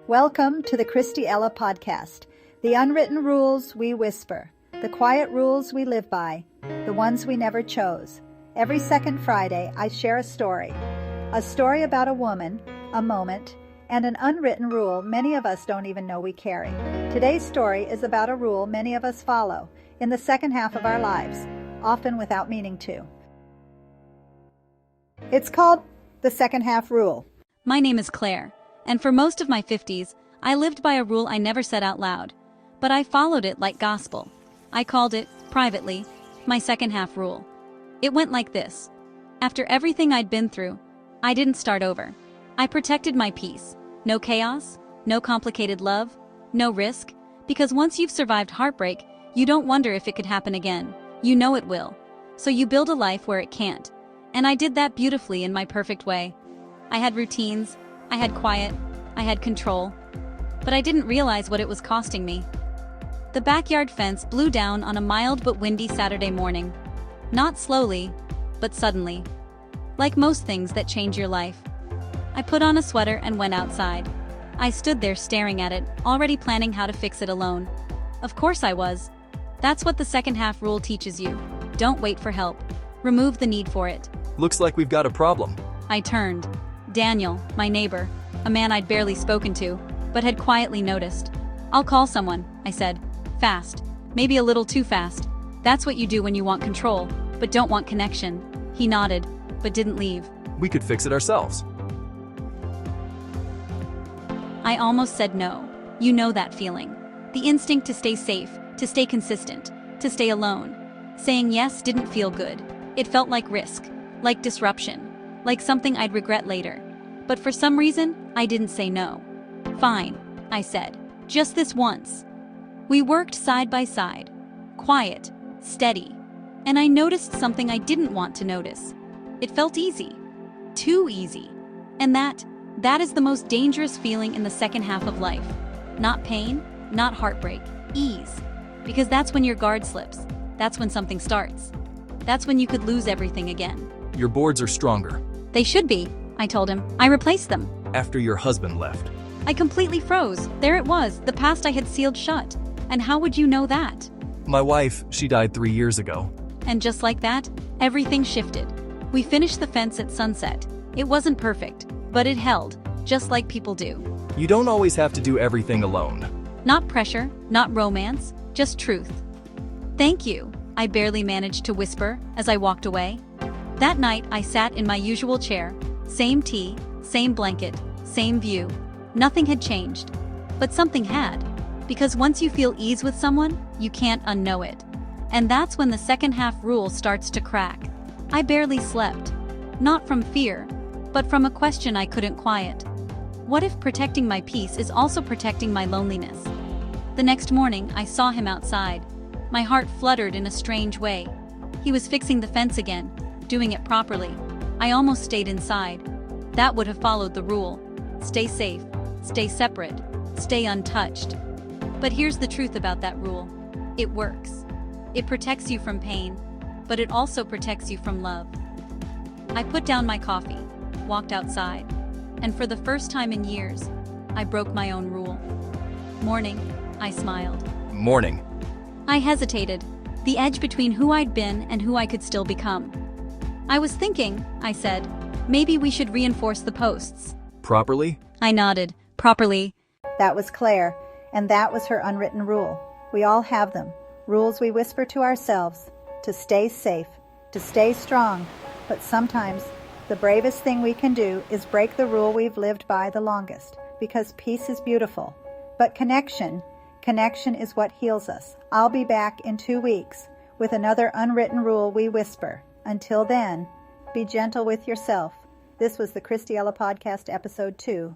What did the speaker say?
Welcome to the Kristy Ella podcast. The unwritten rules we whisper, the quiet rules we live by, the ones we never chose. Every second Friday, I share a story about a woman, a moment, and an unwritten rule many of us don't even know we carry. Today's story is about a rule many of us follow in the second half of our lives, often without meaning to. It's called the second half rule. My name is Claire, and for most of my 50s, I lived by a rule I never said out loud, but I followed it like gospel. I called it, privately, my second half rule. It went like this. After everything I'd been through, I didn't start over. I protected my peace. No chaos, no complicated love, no risk, because once you've survived heartbreak, you don't wonder if it could happen again. You know it will. So you build a life where it can't. And I did that beautifully in my perfect way. I had routines, I had quiet, I had control. But I didn't realize what it was costing me. The backyard fence blew down on a mild but windy Saturday morning. Not slowly, but suddenly. Like most things that change your life. I put on a sweater and went outside. I stood there staring at it, already planning how to fix it alone. Of course I was. That's what the second half rule teaches you. Don't wait for help. Remove the need for it. Looks like we've got a problem. I turned. Daniel, my neighbor, a man I'd barely spoken to, but had quietly noticed. I'll call someone, I said. Fast. Maybe a little too fast. That's what you do when you want control, but don't want connection. He nodded, but didn't leave. We could fix it ourselves. I almost said no. You know that feeling. The instinct to stay safe, to stay consistent, to stay alone. Saying yes didn't feel good. It felt like risk, like disruption, like something I'd regret later. But for some reason, I didn't say no. Fine, I said. Just this once. We worked side by side. Quiet, steady. And I noticed something I didn't want to notice. It felt easy. Too easy. And that is the most dangerous feeling in the second half of life. Not pain, not heartbreak, ease. Because that's when your guard slips. That's when something starts. That's when you could lose everything again. Your boards are stronger. They should be, I told him. I replaced them. After your husband left. I completely froze. There it was, the past I had sealed shut. And how would you know that? My wife, she died 3 years ago. And just like that, everything shifted. We finished the fence at sunset. It wasn't perfect, but it held, just like people do. You don't always have to do everything alone. Not pressure, not romance, just truth. Thank you, I barely managed to whisper as I walked away. That night, I sat in my usual chair. Same tea, same blanket, same view. Nothing had changed. But something had. Because once you feel ease with someone, you can't unknow it. And that's when the second half rule starts to crack. I barely slept. Not from fear, but from a question I couldn't quiet. What if protecting my peace is also protecting my loneliness? The next morning, I saw him outside. My heart fluttered in a strange way. He was fixing the fence again, doing it properly. I almost stayed inside. That would have followed the rule. Stay safe, stay separate, stay untouched. But here's the truth about that rule. It works. It protects you from pain, but it also protects you from love. I put down my coffee, walked outside, and for the first time in years, I broke my own rule. Morning, I smiled. Morning. I hesitated, the edge between who I'd been and who I could still become. I was thinking, I said, maybe we should reinforce the posts. Properly? I nodded. Properly. That was Claire, and that was her unwritten rule. We all have them. Rules we whisper to ourselves, to stay safe, to stay strong. But sometimes, the bravest thing we can do is break the rule we've lived by the longest, because peace is beautiful. But connection is what heals us. I'll be back in 2 weeks with another unwritten rule we whisper. Until then, be gentle with yourself. This was the Kristy Ella Podcast, Episode 2.